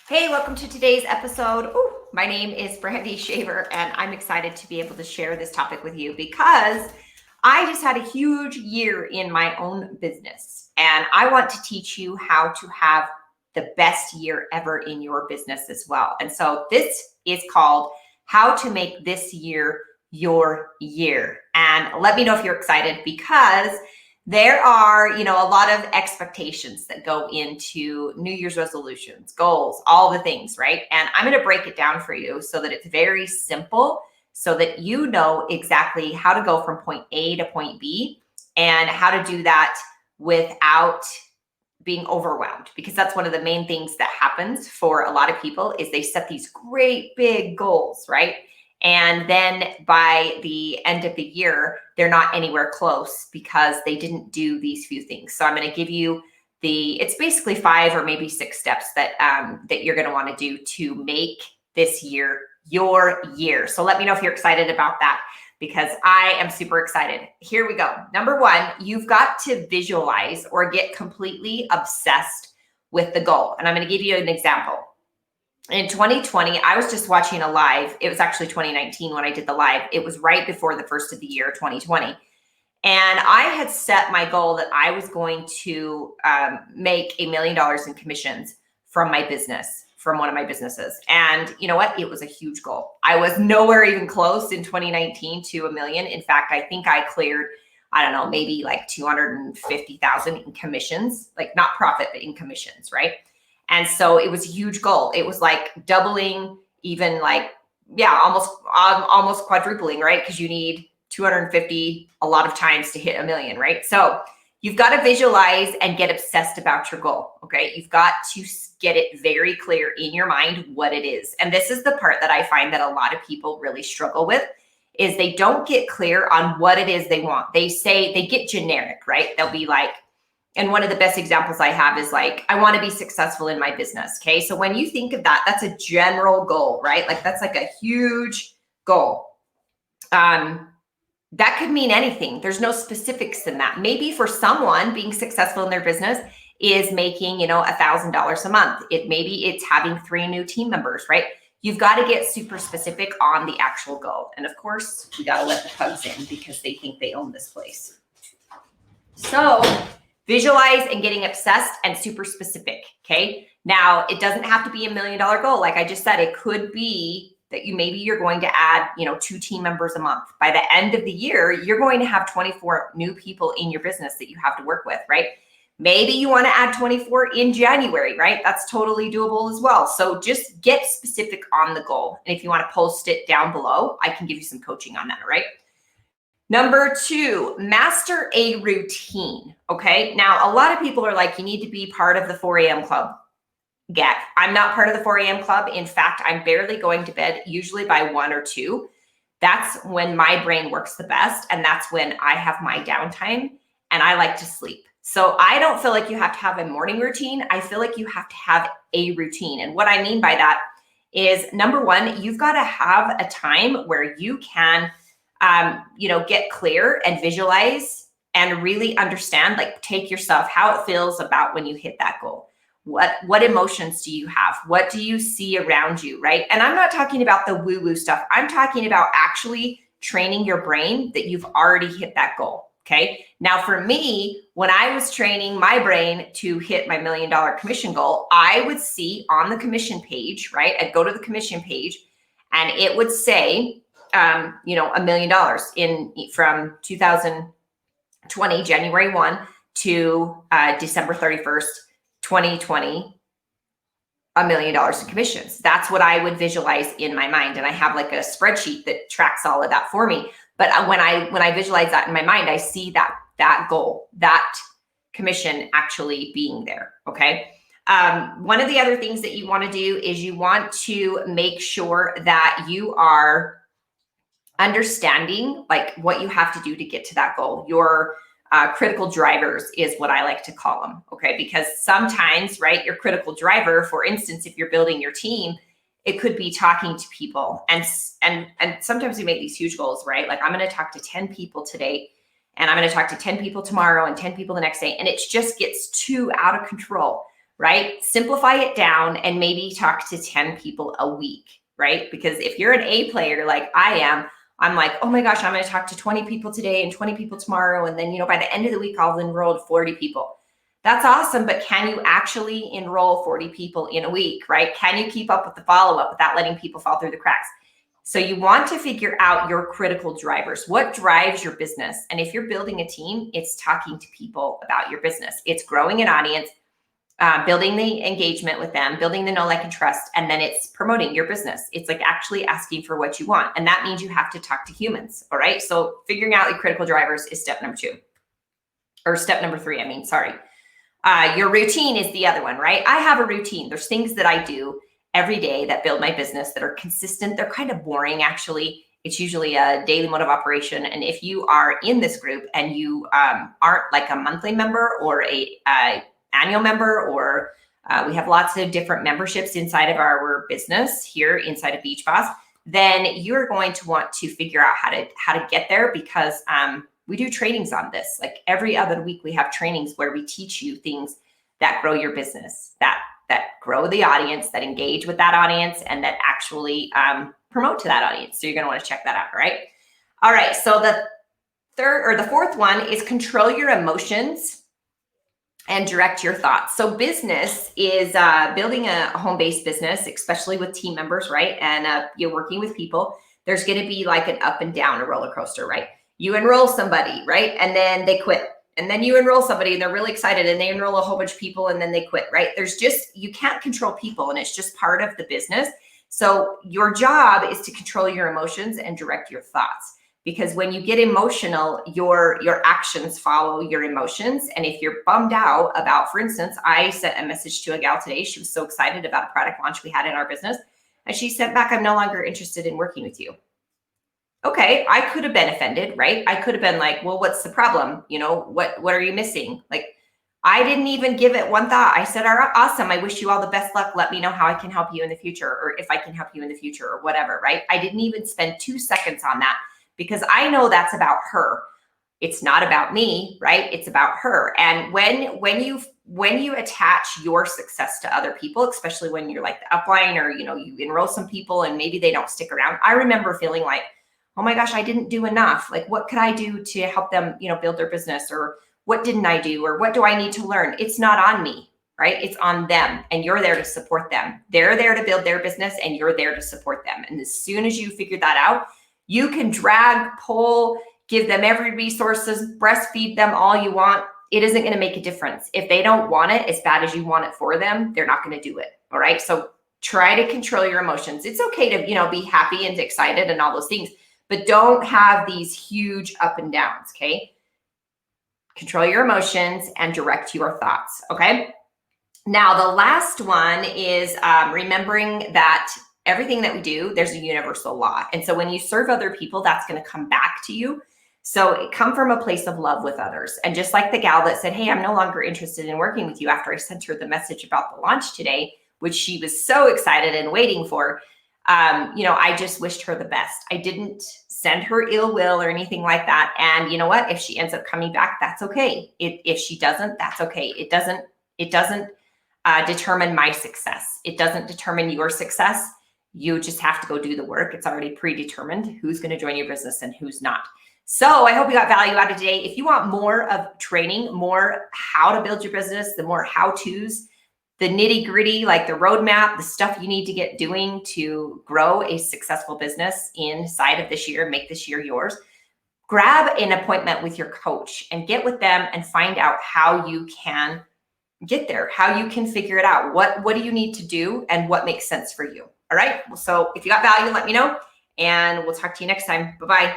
Hey, welcome to today's episode. Ooh, my name is Brandy Shaver, and I'm excited to be able to share this topic with you because I just had a huge year in my own business, and I want to teach you how to have the best year ever in your business as well. And so this is called How to Make This Year Your Year. And let me know if you're excited because there are, a lot of expectations that go into New Year's resolutions, goals, all the things, right? And I'm going to break it down for you so that it's very simple, so that you know exactly how to go from point A to point B and how to do that without being overwhelmed, because that's one of the main things that happens for a lot of people is they set these great big goals, right? And then by the end of the year, they're not anywhere close because they didn't do these few things. So I'm going to give you it's basically 5 or maybe 6 steps that that you're going to want to do to make this year your year. So let me know if you're excited about that, because I am super excited. Here we go. Number 1, you've got to visualize or get completely obsessed with the goal. And I'm going to give you an example. In 2020, I was just watching a live. It was actually 2019 when I did the live. It was right before the first of the year, 2020. And I had set my goal that I was going to make $1 million in commissions from my business, from one of my businesses. And you know what? It was a huge goal. I was nowhere even close in 2019 to $1 million. In fact, I think I cleared, I don't know, maybe like 250,000 in commissions, like not profit, but in commissions, right? And so it was a huge goal. It was like doubling, even like, almost quadrupling, right? Because you need 250 a lot of times to hit $1 million, right? So you've got to visualize and get obsessed about your goal, okay? You've got to get it very clear in your mind what it is. And this is the part that I find that a lot of people really struggle with, is they don't get clear on what it is they want. They get generic, right? They'll be like, and one of the best examples I have is like, I want to be successful in my business. Okay. So when you think of that, that's a general goal, right? Like that's like a huge goal. That could mean anything. There's no specifics in that. Maybe for someone, being successful in their business is making, $1,000 a month. Maybe it's having 3 new team members, right? You've got to get super specific on the actual goal. And of course, we got to let the pugs in because they think they own this place. So visualize and getting obsessed and super specific. Okay. Now it doesn't have to be $1 million goal. Like I just said, it could be that you're going to add, 2 team members a month. By the end of the year, you're going to have 24 new people in your business that you have to work with, right? Maybe you want to add 24 in January, right? That's totally doable as well. So just get specific on the goal. And if you want to post it down below, I can give you some coaching on that, right? Number 2, master a routine. Okay. Now, a lot of people are like, you need to be part of the 4 a.m. club. Yeah, I'm not part of the 4 a.m. club. In fact, I'm barely going to bed, usually by 1 or 2. That's when my brain works the best. And that's when I have my downtime and I like to sleep. So I don't feel like you have to have a morning routine. I feel like you have to have a routine. And what I mean by that is, number 1, you've got to have a time where you can get clear and visualize and really understand, like take yourself, how it feels about when you hit that goal. What emotions do you have? What do you see around you, right? And I'm not talking about the woo-woo stuff. I'm talking about actually training your brain that you've already hit that goal, okay? Now for me, when I was training my brain to hit my $1 million commission goal, I would see on the commission page, right? I'd go to the commission page and it would say, $1 million from 2020, January 1 to December 31st, 2020, $1 million in commissions. That's what I would visualize in my mind. And I have like a spreadsheet that tracks all of that for me. But when I visualize that in my mind, I see that goal, that commission actually being there. Okay. One of the other things that you want to do is you want to make sure that you are understanding like what you have to do to get to that goal. Your critical drivers is what I like to call them. Okay. Because sometimes, right, your critical driver, for instance, if you're building your team, it could be talking to people. And sometimes we make these huge goals, right? Like I'm going to talk to 10 people today and I'm going to talk to 10 people tomorrow and 10 people the next day. And it just gets too out of control. right? Simplify it down and maybe talk to 10 people a week, right? Because if you're an A player like I am, I'm like, oh my gosh, I'm going to talk to 20 people today and 20 people tomorrow. And then, by the end of the week, I'll enroll 40 people. That's awesome. But can you actually enroll 40 people in a week, right? Can you keep up with the follow-up without letting people fall through the cracks? So you want to figure out your critical drivers. What drives your business? And if you're building a team, it's talking to people about your business. It's growing an audience, building the engagement with them, building the know, like, and trust, and then it's promoting your business. It's like actually asking for what you want. And that means you have to talk to humans. All right. So figuring out your critical drivers is step number 2. Or step number 3, sorry. Your routine is the other one, right? I have a routine. There's things that I do every day that build my business that are consistent. They're kind of boring, actually. It's usually a daily mode of operation. And if you are in this group and you aren't like a monthly member or a annual member, or we have lots of different memberships inside of our business here inside of Beach Boss, then you're going to want to figure out how to get there, because we do trainings on this. Like every other week, we have trainings where we teach you things that grow your business, that grow the audience, that engage with that audience, and that actually promote to that audience. So you're going to want to check that out, right? All right. So the fourth one is control your emotions and direct your thoughts. So business is building a home-based business, especially with team members, right? And you're working with people. There's going to be like an up and down, a roller coaster, right? You enroll somebody, right? And then they quit. And then you enroll somebody and they're really excited and they enroll a whole bunch of people and then they quit, right? You can't control people, and it's just part of the business. So your job is to control your emotions and direct your thoughts. Because when you get emotional, your actions follow your emotions. And if you're bummed out about, for instance, I sent a message to a gal today. She was so excited about a product launch we had in our business. And she sent back, I'm no longer interested in working with you. Okay, I could have been offended, right? I could have been like, well, what's the problem? What are you missing? Like, I didn't even give it one thought. I said, all right, awesome. I wish you all the best luck. Let me know how I can help you in the future, or if I can help you in the future, or whatever, right? I didn't even spend 2 seconds on that, because I know that's about her. It's not about me, right? It's about her. And when you attach your success to other people, especially when you're like the upline, or you enroll some people and maybe they don't stick around. I remember feeling like, oh my gosh, I didn't do enough. Like, what could I do to help them, build their business? Or what didn't I do? Or what do I need to learn? It's not on me, right? It's on them. And you're there to support them. They're there to build their business and you're there to support them. And as soon as you figure that out, you can drag, pull, give them every resources, breastfeed them all you want. It isn't going to make a difference. If they don't want it as bad as you want it for them, they're not going to do it. All right. So try to control your emotions. It's okay to, be happy and excited and all those things, but don't have these huge up and downs. Okay. Control your emotions and direct your thoughts. Okay. Now, the last one is remembering that everything that we do, there's a universal law. And so when you serve other people, that's going to come back to you. So come from a place of love with others. And just like the gal that said, hey, I'm no longer interested in working with you after I sent her the message about the launch today, which she was so excited and waiting for, I just wished her the best. I didn't send her ill will or anything like that. And you know what? If she ends up coming back, that's okay. If she doesn't, that's okay. It doesn't determine my success. It doesn't determine your success. You just have to go do the work. It's already predetermined who's going to join your business and who's not. So I hope you got value out of today. If you want more of training, more how to build your business, the more how-tos, the nitty-gritty, like the roadmap, the stuff you need to get doing to grow a successful business inside of this year, make this year yours, grab an appointment with your coach and get with them and find out how you can get there, how you can figure it out. What do you need to do and what makes sense for you? All right. So if you got value, let me know and we'll talk to you next time. Bye-bye.